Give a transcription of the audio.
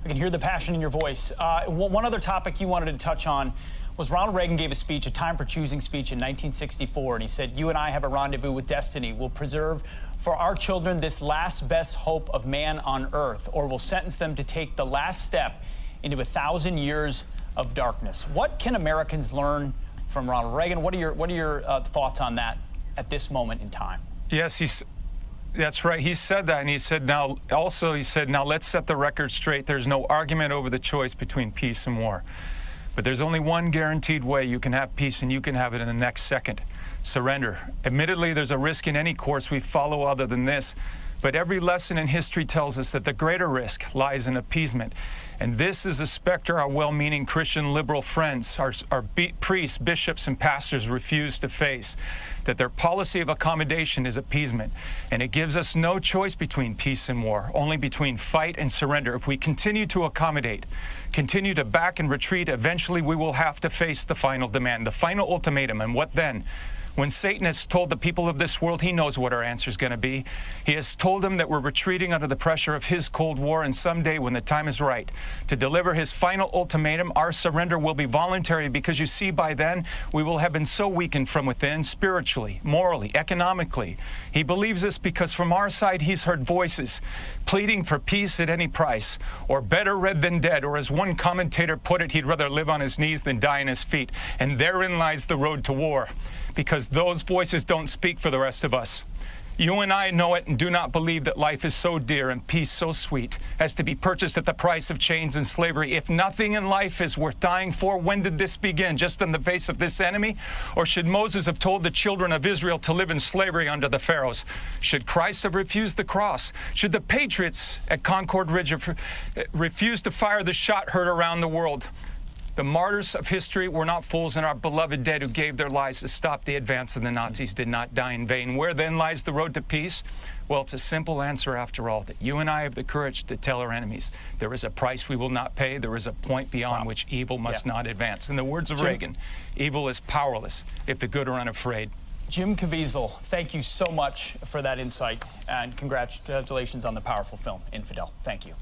I can hear the passion in your voice. One other topic you wanted to touch on was Ronald Reagan gave a speech, a Time for Choosing speech in 1964, and he said, "You and I have a rendezvous with destiny. We'll preserve for our children this last best hope of man on earth, or we'll sentence them to take the last step into 1,000 years of darkness." What can Americans learn from Ronald Reagan? What are your thoughts on that at this moment in time? Yes, that's right. He said that, and he said now let's set the record straight. There's no argument over the choice between peace and war. But there's only one guaranteed way you can have peace, and you can have it in the next second: surrender. Admittedly, there's a risk in any course we follow other than this, but every lesson in history tells us that the greater risk lies in appeasement. And this is a specter our well-meaning Christian liberal friends, our priests, bishops, and pastors refuse to face, that their policy of accommodation is appeasement. And it gives us no choice between peace and war, only between fight and surrender. If we continue to accommodate, continue to back and retreat, eventually we will have to face the final demand, the final ultimatum. And what then? When Satan has told the people of this world, he knows what our answer is going to be. He has told them that we're retreating under the pressure of his Cold War, and someday when the time is right to deliver his final ultimatum, our surrender will be voluntary, because you see, by then we will have been so weakened from within, spiritually, morally, economically. He believes this because from our side he's heard voices pleading for peace at any price, or better red than dead, or as one commentator put it, he'd rather live on his knees than die on his feet. And therein lies the road to war, because those voices don't speak for the rest of us. You and I know it and do not believe that life is so dear and peace so sweet as to be purchased at the price of chains and slavery. If nothing in life is worth dying for, when did this begin? Just in the face of this enemy? Or should Moses have told the children of Israel to live in slavery under the Pharaohs? Should Christ have refused the cross? Should the patriots at Concord Ridge have refused to fire the shot heard around the world? The martyrs of history were not fools, and our beloved dead who gave their lives to stop the advance of the Nazis did not die in vain. Where then lies the road to peace? Well, it's a simple answer after all, that you and I have the courage to tell our enemies there is a price we will not pay. There is a point beyond which evil must not advance. In the words of Reagan, evil is powerless if the good are unafraid. Jim Caviezel, thank you so much for that insight, and congratulations on the powerful film, Infidel. Thank you.